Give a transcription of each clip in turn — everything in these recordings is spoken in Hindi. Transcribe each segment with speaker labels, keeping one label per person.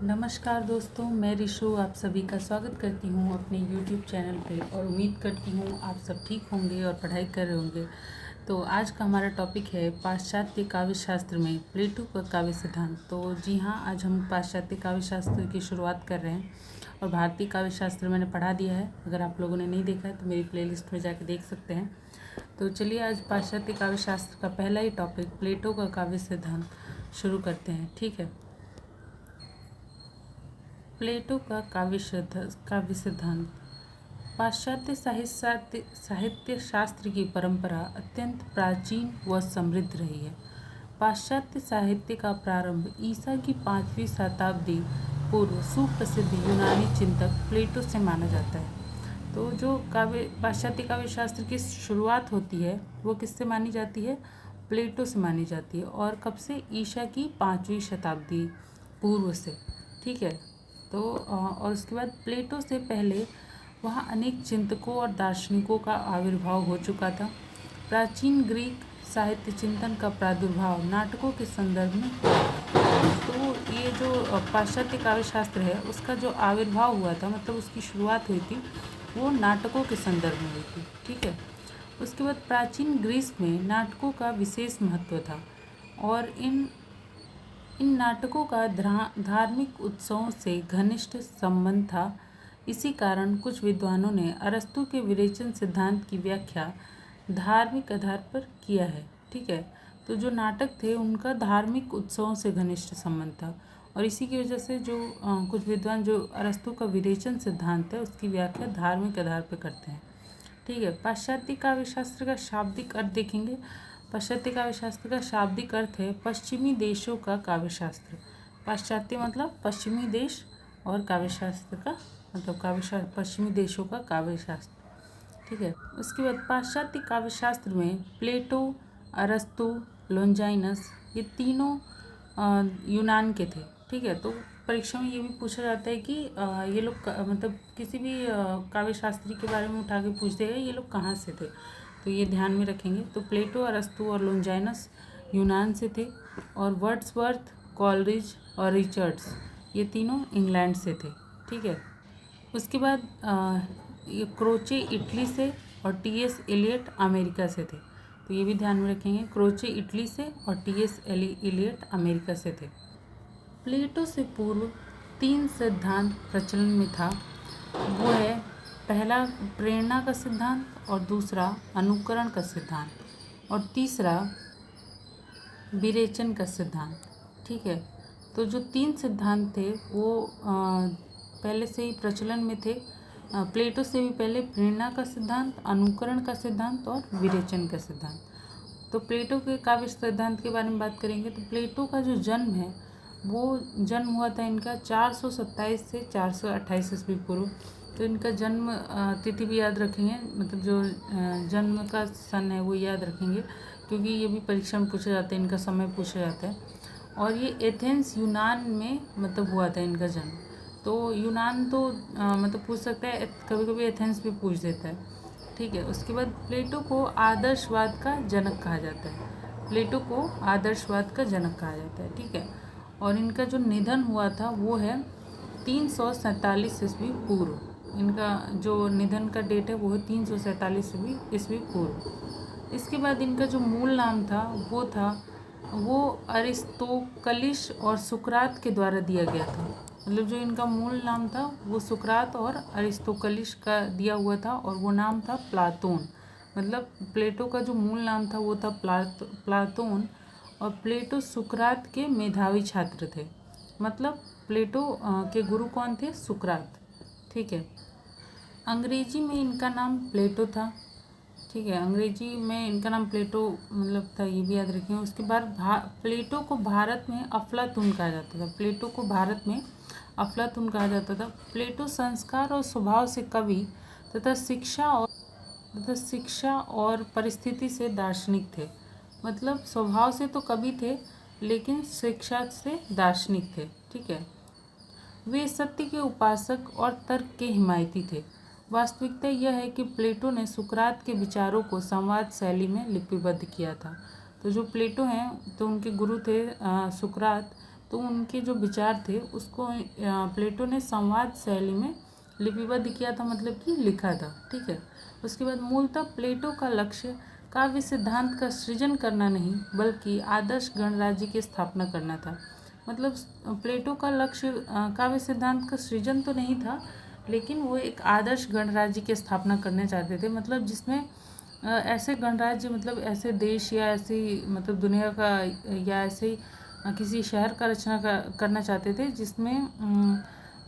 Speaker 1: नमस्कार दोस्तों, मैं रिशु आप सभी का स्वागत करती हूँ अपने YouTube चैनल पे और उम्मीद करती हूँ आप सब ठीक होंगे और पढ़ाई कर रहे होंगे। तो आज का हमारा टॉपिक है पाश्चात्य काव्य शास्त्र में प्लेटो का काव्य सिद्धांत। तो जी हाँ, आज हम पाश्चात्य काव्य शास्त्र की शुरुआत कर रहे हैं और भारतीय काव्य शास्त्र मैंने पढ़ा दिया है। अगर आप लोगों ने नहीं देखा है तो मेरी प्लेलिस्ट में जाके देख सकते हैं। तो चलिए आज पाश्चात्य काव्य शास्त्र का पहला ही टॉपिक प्लेटो का काव्य सिद्धांत शुरू करते हैं। ठीक है। प्लेटो का काव्य सिद्धांत। पाश्चात्य साहित्य शास्त्र की परंपरा अत्यंत प्राचीन व समृद्ध रही है। पाश्चात्य साहित्य का प्रारंभ ईसा की 5वीं शताब्दी पूर्व सुप्रसिद्ध यूनानी चिंतक प्लेटो से माना जाता है। तो जो पाश्चात्य काव्य शास्त्र की शुरुआत होती है वो किससे मानी जाती है? प्लेटो से मानी जाती है। और कब से? ईसा की 5वीं शताब्दी पूर्व से। ठीक है। तो और उसके बाद प्लेटो से पहले वहाँ अनेक चिंतकों और दार्शनिकों का आविर्भाव हो चुका था। प्राचीन ग्रीक साहित्य चिंतन का प्रादुर्भाव नाटकों के संदर्भ में हुआ था। तो ये जो पाश्चात्य काव्य शास्त्र है उसका जो आविर्भाव हुआ था, मतलब उसकी शुरुआत हुई थी, वो नाटकों के संदर्भ में हुई थी। ठीक है। उसके बाद प्राचीन ग्रीस में नाटकों का विशेष महत्व था और इन नाटकों का धार्मिक उत्सवों से घनिष्ठ संबंध था। इसी कारण कुछ विद्वानों ने अरस्तु के विरेचन सिद्धांत की व्याख्या धार्मिक आधार पर किया है। ठीक है। तो जो नाटक थे उनका धार्मिक उत्सवों से घनिष्ठ संबंध था और इसी की वजह से जो कुछ विद्वान जो अरस्तु का विरेचन सिद्धांत है उसकी व्याख्या धार्मिक आधार पर करते हैं। ठीक है। पाश्चात्य काव्य शास्त्र का शाब्दिक अर्थ देखेंगे। पाश्चात्य काव्य शास्त्र का शाब्दिक अर्थ है पश्चिमी देशों का काव्य शास्त्र। पाश्चात्य मतलब पश्चिमी देश और काव्य शास्त्र का मतलब पश्चिमी देशों का काव्य शास्त्र। ठीक है। उसके बाद पाश्चात्य काव्य शास्त्र में प्लेटो, अरस्तु, लोंजाइनस ये तीनों यूनान के थे। ठीक है। तो परीक्षा में ये भी पूछा जाता है कि ये लोग मतलब किसी भी काव्य शास्त्री के बारे में उठा के पूछ देगा ये लोग कहाँ से थे, तो ये ध्यान में रखेंगे। तो प्लेटो, अरस्तु और लोंजाइनस यूनान से थे और वर्ड्सवर्थ, कॉलरिज और रिचर्ड्स ये तीनों इंग्लैंड से थे। ठीक है। उसके बाद ये क्रोचे इटली से और टी.एस. एलियट अमेरिका से थे। तो ये भी ध्यान में रखेंगे, क्रोचे इटली से और टी.एस. एलियट अमेरिका से थे। प्लेटो से पूर्व 3 सिद्धांत प्रचलन में था। वो है पहला प्रेरणा का सिद्धांत और दूसरा अनुकरण का सिद्धांत और तीसरा विरेचन का सिद्धांत। ठीक है। तो जो 3 सिद्धांत थे वो पहले से ही प्रचलन में थे। प्लेटो से भी पहले प्रेरणा का सिद्धांत, अनुकरण का सिद्धांत और विरेचन का सिद्धांत। तो प्लेटो के काव्य सिद्धांत के बारे में बात करेंगे तो प्लेटो का जो जन्म है वो जन्म हुआ था इनका 427 से 428 ईस्वी पूर्व। तो इनका जन्म तिथि भी याद रखेंगे, मतलब जो जन्म का सन है वो याद रखेंगे क्योंकि ये भी परीक्षा में पूछा जाता है, इनका समय पूछा जाता है। और ये एथेंस यूनान में मतलब हुआ था इनका जन्म। तो यूनान तो मतलब पूछ सकता है, कभी कभी एथेंस भी पूछ देता है। ठीक है। उसके बाद प्लेटो को आदर्शवाद का जनक कहा जाता है। प्लेटो को आदर्शवाद का जनक कहा जाता है। ठीक है। और इनका जो निधन हुआ था वो है 347 ईस्वी पूर्व। इनका जो निधन का डेट है वो है 347 ईस्वी पूर्व। इसके बाद इनका जो मूल नाम था वो अरिस्तोकलिस और सुकरात के द्वारा दिया गया था। मतलब जो इनका मूल नाम था वो सुकरात और अरिस्तोकलिस का दिया हुआ था और वो नाम था प्लातोन। मतलब प्लेटो का जो मूल नाम था वो था प्लातोन और प्लेटो सुकरात के मेधावी छात्र थे। मतलब प्लेटो के गुरु कौन थे? सुकरात। ठीक है। अंग्रेजी में इनका नाम प्लेटो था। ठीक है। अंग्रेजी में इनका नाम प्लेटो मतलब था, ये भी याद रखेंगे। उसके बाद प्लेटो को भारत में अफलातून कहा जाता था। प्लेटो को भारत में अफलातून कहा जाता था। प्लेटो संस्कार और स्वभाव से कवि तथा शिक्षा और परिस्थिति से दार्शनिक थे। मतलब स्वभाव से तो कवि थे लेकिन शिक्षा से दार्शनिक थे। ठीक है। वे सत्य के उपासक और तर्क के हिमायती थे। वास्तविकता यह है कि प्लेटो ने सुकरात के विचारों को संवाद शैली में लिपिबद्ध किया था। तो जो प्लेटो हैं तो उनके गुरु थे सुकरात। तो उनके जो विचार थे उसको प्लेटो ने संवाद शैली में लिपिबद्ध किया था, मतलब कि लिखा था। ठीक है। उसके बाद मूलतः प्लेटो का लक्ष्य काव्य सिद्धांत का सृजन करना नहीं बल्कि आदर्श गणराज्य की स्थापना करना था। मतलब प्लेटो का लक्ष्य काव्य सिद्धांत का सृजन तो नहीं था, लेकिन वो एक आदर्श गणराज्य की स्थापना करना चाहते थे, मतलब जिसमें ऐसे गणराज्य, मतलब ऐसे देश या ऐसी मतलब दुनिया का या ऐसे किसी शहर का रचना करना चाहते थे जिसमें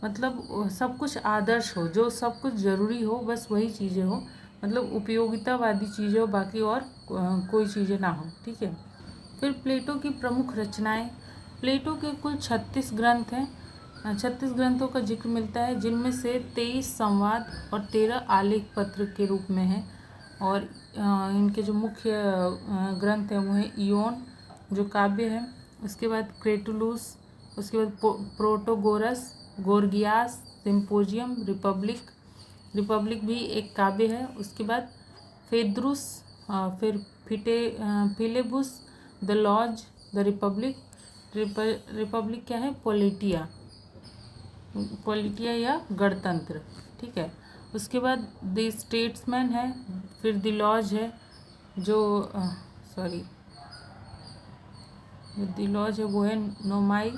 Speaker 1: मतलब सब कुछ आदर्श हो, जो सब कुछ ज़रूरी हो, बस वही चीज़ें हो, मतलब उपयोगितावादी चीज़ें हो, बाकी और कोई चीज़ें ना हो। ठीक है। फिर प्लेटो की प्रमुख रचनाएं। प्लेटो के कुल 36 ग्रंथ हैं। 36 ग्रंथों का जिक्र मिलता है, जिनमें से 23 संवाद और 13 आलेख पत्र के रूप में हैं। और इनके जो मुख्य ग्रंथ हैं वो हैं इयोन जो काव्य है, उसके बाद क्रेटुलुस, उसके बाद प्रोटोगोरस, गोर्गियास, सिम्पोजियम, रिपब्लिक भी एक काव्य है। उसके बाद फेद्रुस, फिर फिलेबुस, द लॉज, द रिपब्लिक क्या है, पोलिटिया या गणतंत्र। ठीक है। उसके बाद द स्टेट्समैन है, फिर द लॉज है जो द लॉज है वो है नोमाई।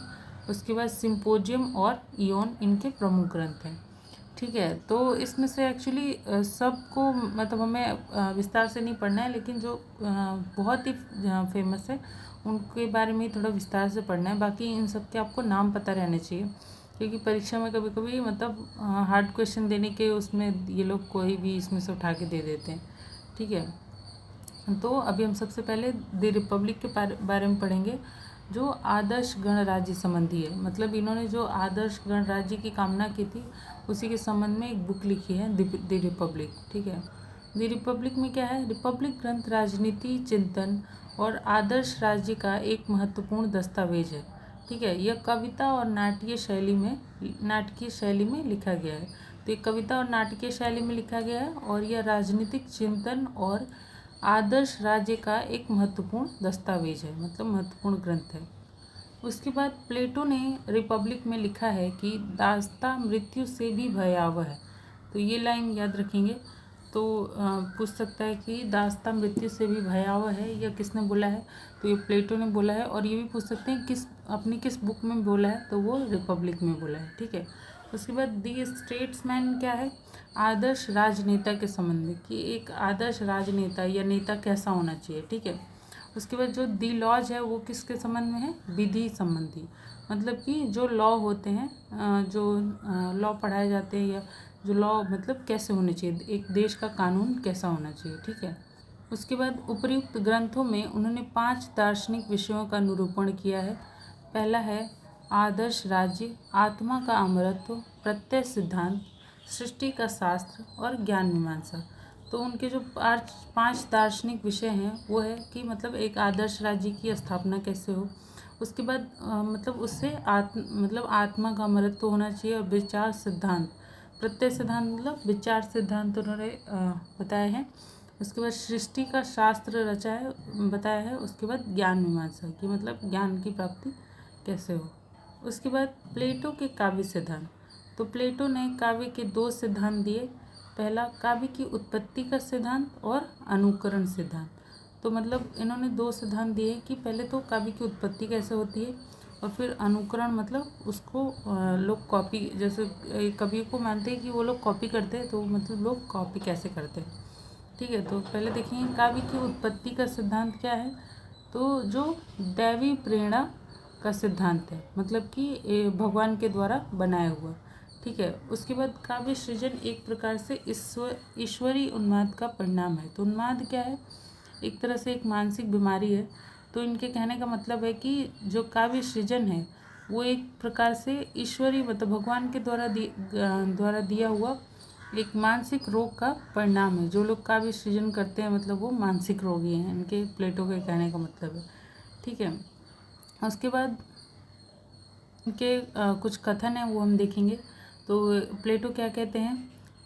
Speaker 1: उसके बाद सिम्पोजियम और इयोन इनके प्रमुख ग्रंथ हैं। ठीक है। तो इसमें से एक्चुअली सबको मतलब हमें विस्तार से नहीं पढ़ना है, लेकिन जो बहुत ही फेमस है उनके बारे में थोड़ा विस्तार से पढ़ना है। बाकी इन सब के आपको नाम पता रहने चाहिए, क्योंकि परीक्षा में कभी कभी मतलब हार्ड क्वेश्चन देने के उसमें ये लोग कोई भी इसमें से उठा के दे देते हैं। ठीक है। तो अभी हम सबसे पहले द रिपब्लिक के बारे में पढ़ेंगे, जो आदर्श गणराज्य संबंधी है। मतलब इन्होंने जो आदर्श गणराज्य की कामना की थी उसी के संबंध में एक बुक लिखी है, द रिपब्लिक। ठीक है। द रिपब्लिक में क्या है, रिपब्लिक ग्रंथ राजनीति, चिंतन और आदर्श राज्य का एक महत्वपूर्ण दस्तावेज है। ठीक है। यह कविता और नाट्य शैली में लिखा गया है। तो ये कविता और नाटकीय शैली में लिखा गया है और यह राजनीतिक चिंतन और आदर्श राज्य का एक महत्वपूर्ण दस्तावेज है, मतलब महत्वपूर्ण ग्रंथ है। उसके बाद प्लेटो ने रिपब्लिक में लिखा है कि दास्ता मृत्यु से भी भयावह है। तो ये लाइन याद रखेंगे। तो पूछ सकता है कि दास्ता मृत्यु से भी भयावह है, यह किसने बोला है, तो ये प्लेटो ने बोला है। और ये भी पूछ सकते हैं किस बुक में बोला है, तो वो रिपब्लिक में बोला है। ठीक है। उसके बाद दी स्टेट्समैन क्या है, आदर्श राजनेता के संबंध में, कि एक आदर्श राजनेता या नेता कैसा होना चाहिए। ठीक है। उसके बाद जो दी लॉज है वो किसके संबंध में है, विधि संबंधी, मतलब कि जो लॉ होते हैं, जो लॉ पढ़ाए जाते हैं, या जो लॉ मतलब कैसे होने चाहिए, एक देश का कानून कैसा होना चाहिए। ठीक है। उसके बाद उपर्युक्त ग्रंथों में उन्होंने 5 दार्शनिक विषयों का निरूपण किया है। पहला है आदर्श राज्य, आत्मा का अमरत्व, प्रत्यय सिद्धांत, सृष्टि का शास्त्र और ज्ञान मीमांसा। तो उनके जो 5 दार्शनिक विषय हैं वो है कि मतलब एक आदर्श राज्य की स्थापना कैसे हो। उसके बाद मतलब उससे आत्मा का अमरत्व होना चाहिए, और विचार सिद्धांत, प्रत्यय सिद्धांत मतलब विचार सिद्धांत उन्होंने बताए हैं। उसके बाद सृष्टि का शास्त्र रचा है, बताया है। उसके बाद ज्ञान मीमांसा की मतलब ज्ञान की प्राप्ति कैसे हो। उसके बाद प्लेटो के काव्य सिद्धांत। तो प्लेटो ने काव्य के 2 सिद्धांत दिए। पहला काव्य की उत्पत्ति का सिद्धांत और अनुकरण सिद्धांत। तो मतलब इन्होंने 2 सिद्धांत दिए कि पहले तो काव्य की उत्पत्ति कैसे होती है, और फिर अनुकरण मतलब उसको लोग कॉपी, जैसे कवि को मानते हैं कि वो लोग कॉपी करते हैं, तो मतलब लोग कॉपी कैसे करते हैं। ठीक है। तो पहले देखेंगे काव्य की उत्पत्ति का सिद्धांत क्या है। तो जो दैवी प्रेरणा का सिद्धांत है, मतलब कि भगवान के द्वारा बनाया हुआ। ठीक है। उसके बाद काव्य सृजन एक प्रकार से ईश्वरीय उन्माद का परिणाम है। तो उन्माद क्या है, एक तरह से एक मानसिक बीमारी है। तो इनके कहने का मतलब है कि जो काव्य सृजन है वो एक प्रकार से ईश्वरीय मतलब भगवान के द्वारा दिया हुआ एक मानसिक रोग का परिणाम है। जो लोग काव्य सृजन करते हैं मतलब वो मानसिक रोगी हैं, इनके प्लेटो के कहने का मतलब है। ठीक है। उसके बाद इनके कुछ कथन हैं वो हम देखेंगे। तो प्लेटो क्या कहते हैं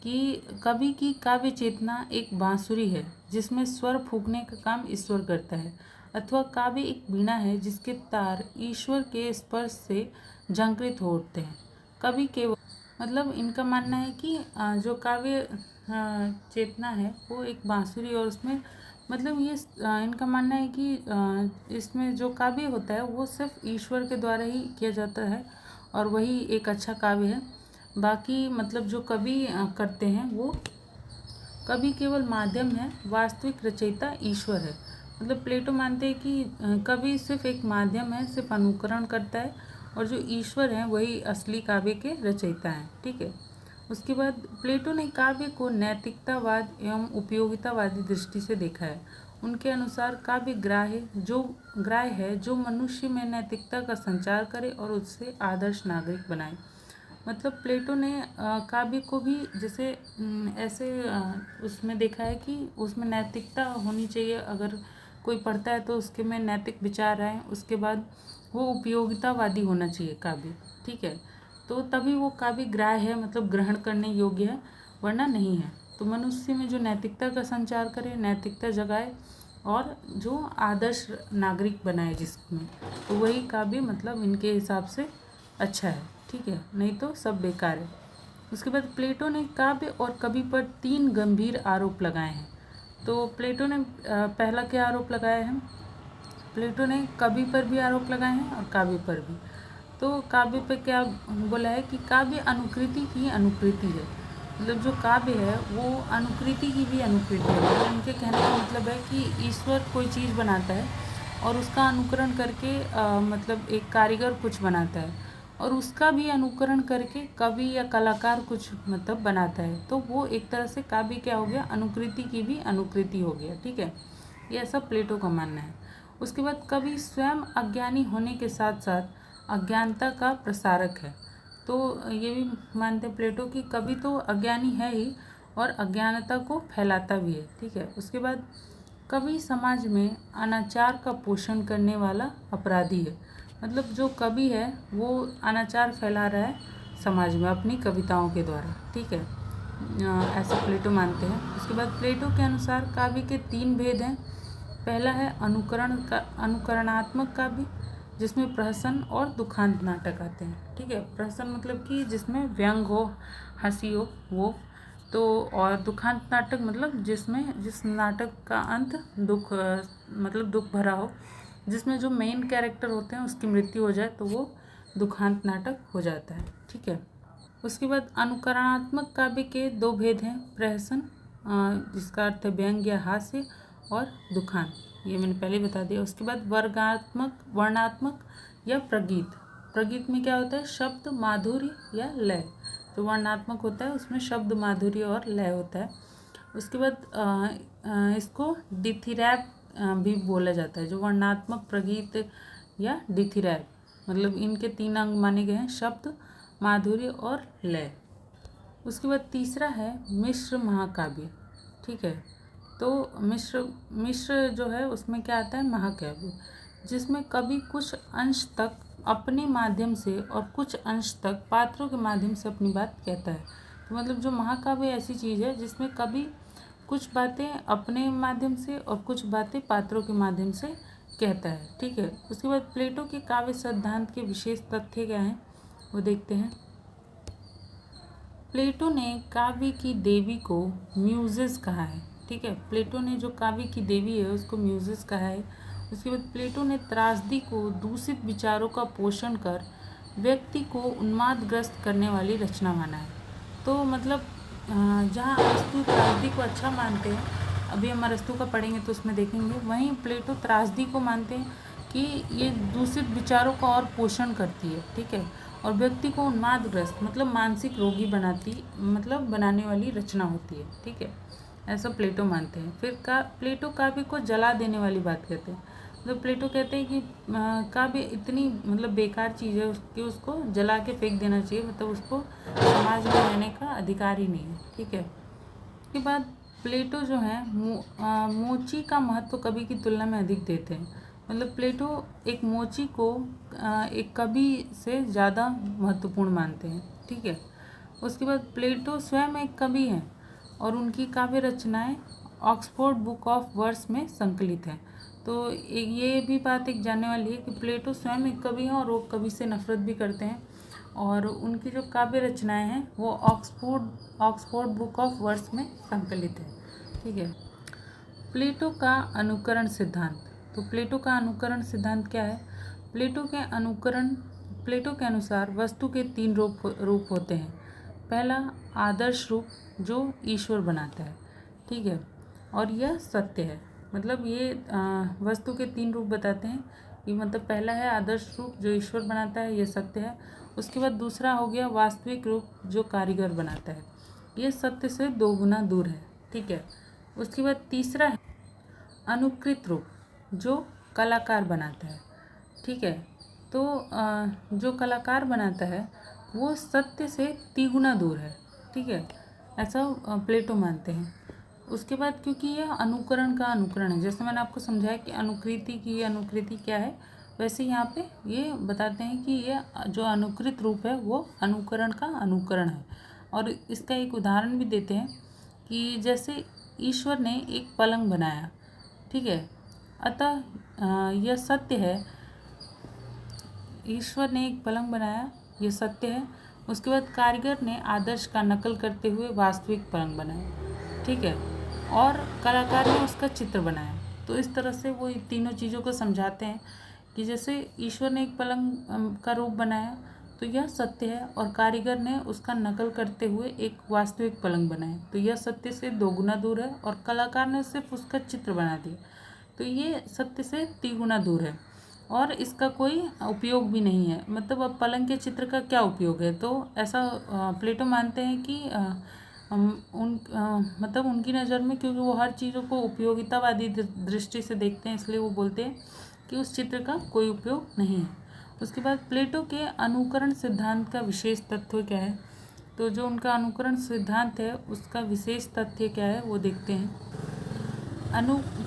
Speaker 1: कि कवि की काव्य चेतना एक बांसुरी है जिसमें स्वर फूंकने का काम ईश्वर करता है। अथवा काव्य एक वीणा है जिसके तार ईश्वर के स्पर्श से झंकृत हो उठते हैं। कवि केवल मतलब इनका मानना है कि जो काव्य चेतना है वो एक बांसुरी, और उसमें मतलब ये इनका मानना है कि इसमें जो काव्य होता है वो सिर्फ ईश्वर के द्वारा ही किया जाता है और वही एक अच्छा काव्य है। बाकी मतलब जो कवि करते हैं वो कवि केवल माध्यम है, वास्तविक रचयिता ईश्वर है। मतलब प्लेटो मानते हैं कि कवि सिर्फ एक माध्यम है, सिर्फ अनुकरण करता है, और जो ईश्वर हैं वही असली काव्य के रचयिता हैं। ठीक है। उसके बाद प्लेटो ने काव्य को नैतिकतावाद एवं उपयोगितावादी दृष्टि से देखा है। उनके अनुसार काव्य ग्राह्य है जो मनुष्य में नैतिकता का संचार करे और उससे आदर्श नागरिक बनाए। मतलब प्लेटो ने काव्य को भी जैसे ऐसे उसमें देखा है कि उसमें नैतिकता होनी चाहिए, अगर कोई पढ़ता है तो उसके में नैतिक विचार आए। उसके बाद वो उपयोगितावादी होना चाहिए काव्य। ठीक है, तो तभी वो काव्य ग्राह्य है, मतलब ग्रहण करने योग्य है, वरना नहीं है। तो मनुष्य में जो नैतिकता का संचार करे, नैतिकता जगाए और जो आदर्श नागरिक बनाए जिसमें, तो वही काव्य मतलब इनके हिसाब से अच्छा है। ठीक है, नहीं तो सब बेकार है। उसके बाद प्लेटो ने काव्य और कवि पर 3 गंभीर आरोप लगाए हैं। तो प्लेटो ने पहला क्या आरोप लगाया है? प्लेटो ने कवि पर भी आरोप लगाए हैं और काव्य पर भी। तो काव्य पे क्या बोला है कि काव्य अनुकृति की अनुकृति है। मतलब जो काव्य है वो अनुकृति की भी अनुकृति है। मतलब उनके कहने का मतलब है कि ईश्वर कोई चीज़ बनाता है और उसका अनुकरण करके मतलब एक कारीगर कुछ बनाता है, और उसका भी अनुकरण करके कवि या कलाकार कुछ मतलब बनाता है। तो वो एक तरह से काव्य क्या हो गया? अनुकृति की भी अनुकृति हो गया। ठीक है, ये ऐसा प्लेटो का मानना है। उसके बाद कवि स्वयं अज्ञानी होने के साथ साथ अज्ञानता का प्रसारक है। तो ये भी मानते हैं प्लेटो कि कवि तो अज्ञानी है ही और अज्ञानता को फैलाता भी है। ठीक है, उसके बाद कवि समाज में अनाचार का पोषण करने वाला अपराधी है। मतलब जो कवि है वो अनाचार फैला रहा है समाज में अपनी कविताओं के द्वारा। ठीक है, ऐसा प्लेटो मानते हैं। उसके बाद प्लेटो के अनुसार काव्य के 3 भेद हैं। पहला है अनुकरणात्मक काव्य, जिसमें प्रहसन और दुखांत नाटक आते हैं। ठीक है, प्रहसन मतलब कि जिसमें व्यंग हो, हंसी हो वो। तो और दुखांत नाटक मतलब जिस नाटक का अंत मतलब दुख भरा हो, जिसमें जो मेन कैरेक्टर होते हैं उसकी मृत्यु हो जाए, तो वो दुखांत नाटक हो जाता है। ठीक है, उसके बाद अनुकरणात्मक काव्य के 2 भेद हैं। प्रहसन जिसका अर्थ है व्यंग या हास्य, और दुखांत, ये मैंने पहले बता दिया। उसके बाद वर्णात्मक या प्रगीत। प्रगीत में क्या होता है? शब्द माधुर्य या लय। जो वर्णात्मक होता है उसमें शब्द माधुर्य और लय होता है। उसके बाद इसको डिथिरैप भी बोला जाता है। जो वर्णात्मक, प्रगीत या डिथिरैप, मतलब इनके 3 अंग माने गए हैं: शब्द, माधुर्य और लय। उसके बाद तीसरा है मिश्र महाकाव्य। ठीक है, तो मिश्र जो है उसमें क्या आता है? महाकाव्य, जिसमें कवि कुछ अंश तक अपने माध्यम से और कुछ अंश तक पात्रों के माध्यम से अपनी बात कहता है। तो मतलब जो महाकाव्य ऐसी चीज़ है जिसमें कवि कुछ बातें अपने माध्यम से और कुछ बातें पात्रों के माध्यम से कहता है। ठीक है, उसके बाद प्लेटो के काव्य सिद्धांत के विशेष तथ्य क्या हैं वो देखते हैं। प्लेटो ने काव्य की देवी को म्यूजेस कहा है। ठीक है, प्लेटो ने जो काव्य की देवी है उसको म्यूजेस कहा है। उसके बाद प्लेटो ने त्रासदी को दूषित विचारों का पोषण कर व्यक्ति को उन्मादग्रस्त करने वाली रचना माना है। तो मतलब जहाँ अरस्तु त्रासदी को अच्छा मानते हैं, अभी हम अरस्तु का पढ़ेंगे तो उसमें देखेंगे, वहीं प्लेटो त्रासदी को मानते हैं कि ये दूषित विचारों का और पोषण करती है। ठीक है, और व्यक्ति को उन्मादग्रस्त मतलब मानसिक रोगी बनाने वाली रचना होती है। ठीक है, ऐसा प्लेटो मानते हैं। फिर प्लेटो काव्य को जला देने वाली बात कहते हैं। मतलब प्लेटो कहते हैं कि काव्य इतनी मतलब बेकार चीज़ है कि उसको जला के फेंक देना चाहिए, मतलब उसको समाज में रहने का अधिकार ही नहीं है। ठीक है, उसके बाद प्लेटो जो है मोची का महत्व कवि की तुलना में अधिक देते हैं। मतलब प्लेटो एक मोची को एक कवि से ज़्यादा महत्वपूर्ण मानते हैं। ठीक है, उसके बाद प्लेटो स्वयं एक कवि हैं और उनकी काव्य रचनाएं ऑक्सफोर्ड बुक ऑफ वर्स में संकलित हैं। तो ये भी बात एक जानने वाली है कि प्लेटो स्वयं एक कवि हैं और वो कवि से नफरत भी करते हैं, और उनकी जो काव्य रचनाएं हैं वो ऑक्सफोर्ड बुक ऑफ वर्ड्स में संकलित है। ठीक है। प्लेटो का अनुकरण सिद्धांत। तो प्लेटो का अनुकरण सिद्धांत क्या है? प्लेटो के अनुसार वस्तु के 3 रूप होते हैं। पहला आदर्श रूप, जो ईश्वर बनाता है। ठीक है, और यह सत्य है। मतलब ये वस्तु के 3 रूप बताते हैं कि मतलब पहला है आदर्श रूप जो ईश्वर बनाता है, यह सत्य है। उसके बाद दूसरा हो गया वास्तविक रूप जो कारीगर बनाता है, ये सत्य से 2 गुना दूर है। ठीक है। उसके बाद तीसरा है अनुकृत रूप जो कलाकार बनाता है। ठीक है। तो जो कलाकार बनाता है वो सत्य से 3 गुना दूर है। ठीक है, ऐसा प्लेटो मानते हैं। उसके बाद क्योंकि यह अनुकरण का अनुकरण है, जैसे मैंने आपको समझाया कि अनुकृति क्या है, वैसे यहाँ पे ये बताते हैं कि यह जो अनुकृत रूप है वो अनुकरण का अनुकरण है। और इसका एक उदाहरण भी देते हैं कि जैसे ईश्वर ने एक पलंग बनाया। ठीक है, अतः यह सत्य है, ईश्वर ने एक पलंग बनाया, यह सत्य है। उसके बाद कारीगर ने आदर्श का नकल करते हुए वास्तविक पलंग बनाया। ठीक है, और कलाकार ने उसका चित्र बनाया। तो इस तरह से वो तीनों चीज़ों को समझाते हैं कि जैसे ईश्वर ने एक पलंग का रूप बनाया तो यह सत्य है, और कारीगर ने उसका नकल करते हुए एक वास्तविक पलंग बनाया तो यह सत्य से 2 गुना दूर है, और कलाकार ने सिर्फ उसका चित्र बना दिया तो ये सत्य से 3 गुना दूर है, और इसका कोई उपयोग भी नहीं है। मतलब अब पलंग के चित्र का क्या उपयोग है? तो ऐसा प्लेटो मानते हैं कि मतलब उनकी नज़र में, क्योंकि वो हर चीज़ों को उपयोगितावादी दृष्टि से देखते हैं, इसलिए वो बोलते हैं कि उस चित्र का कोई उपयोग नहीं है। उसके बाद प्लेटो के अनुकरण सिद्धांत का विशेष तत्व क्या है? तो जो उनका अनुकरण सिद्धांत है उसका विशेष तथ्य क्या है वो देखते हैं।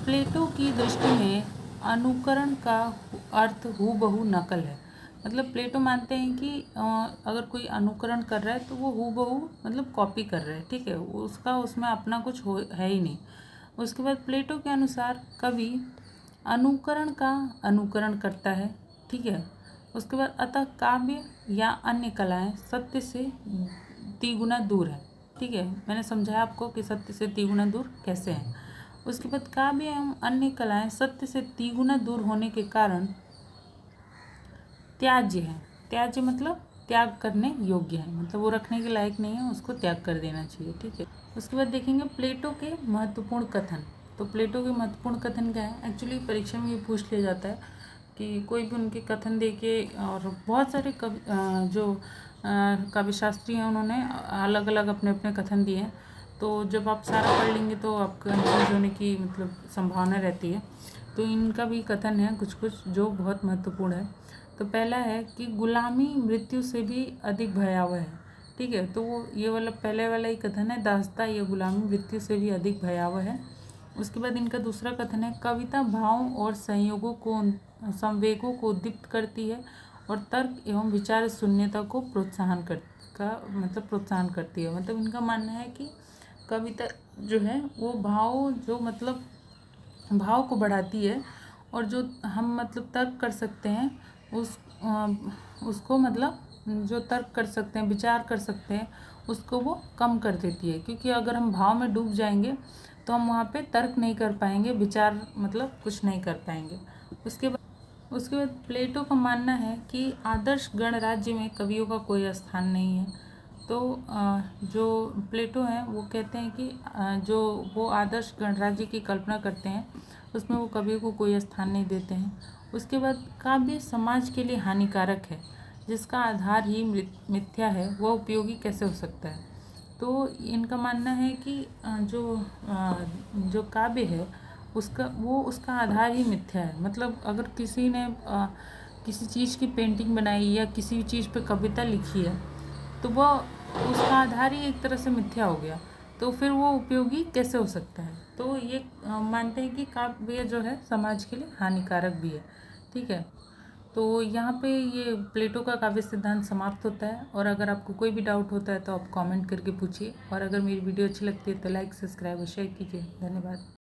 Speaker 1: प्लेटो की दृष्टि में अनुकरण का अर्थ हूबहू नकल है। मतलब प्लेटो मानते हैं कि अगर कोई अनुकरण कर रहा है तो वो हूबहू मतलब कॉपी कर रहा है। ठीक है, उसका उसमें अपना कुछ है ही नहीं। उसके बाद प्लेटो के अनुसार कवि अनुकरण का अनुकरण करता है। ठीक है। उसके बाद अतः काव्य या अन्य कलाएं सत्य से 3 गुना दूर है। ठीक है, मैंने समझाया आपको कि सत्य से 3 गुना दूर कैसे हैं। उसके बाद काव्य एवं अन्य कलाएं सत्य से 3 गुना दूर होने के कारण त्याज्य है। त्याज्य मतलब त्याग करने योग्य है, मतलब वो रखने के लायक नहीं है, उसको त्याग कर देना चाहिए। ठीक है। उसके बाद देखेंगे प्लेटो के महत्वपूर्ण कथन। तो प्लेटो के महत्वपूर्ण कथन क्या है? एक्चुअली परीक्षा में ये पूछ लिया जाता है कि कोई भी उनके कथन दे के, और बहुत सारे काव्यशास्त्री हैं, उन्होंने अलग अलग अपने अपने कथन दिए हैं। तो जब आप सारा पढ़ लेंगे तो आपको कंफ्यूज होने की मतलब संभावना रहती है। तो इनका भी कथन है कुछ कुछ जो बहुत महत्वपूर्ण है। तो पहला है कि गुलामी मृत्यु से भी अधिक भयावह है। ठीक है, तो वो ये वाला पहले वाला ही कथन है, दासता या गुलामी मृत्यु से भी अधिक भयावह है। उसके बाद इनका दूसरा कथन है कविता भावों और संवेगों को उद्दीप्त करती है और तर्क एवं विचार शून्यता को प्रोत्साहन करती है। मतलब इनका मानना है कि कविता जो है वो भाव को बढ़ाती है, और जो हम मतलब तर्क कर सकते हैं उसको मतलब जो तर्क कर सकते हैं, विचार कर सकते हैं, उसको वो कम कर देती है। क्योंकि अगर हम भाव में डूब जाएंगे तो हम वहाँ पे तर्क नहीं कर पाएंगे, विचार मतलब कुछ नहीं कर पाएंगे। उसके बाद प्लेटो का मानना है कि आदर्श गणराज्य में कवियों का कोई स्थान नहीं है। तो जो प्लेटो हैं वो कहते हैं कि जो वो आदर्श गणराज्य की कल्पना करते हैं उसमें वो कवियों को कोई स्थान नहीं देते हैं। उसके बाद काव्य समाज के लिए हानिकारक है, जिसका आधार ही मिथ्या है, वह उपयोगी कैसे हो सकता है? तो इनका मानना है कि जो काव्य है उसका आधार ही मिथ्या है। मतलब अगर किसी ने किसी चीज़ की पेंटिंग बनाई या किसी चीज़ पे कविता लिखी है तो वह उसका आधार ही एक तरह से मिथ्या हो गया, तो फिर वो उपयोगी कैसे हो सकता है? तो ये मानते हैं कि काव्य जो है समाज के लिए हानिकारक भी है। ठीक है, तो यहाँ पे ये प्लेटो का काव्य सिद्धांत समाप्त होता है। और अगर आपको कोई भी डाउट होता है तो आप कमेंट करके पूछिए, और अगर मेरी वीडियो अच्छी लगती है तो लाइक, सब्सक्राइब और शेयर कीजिए। धन्यवाद।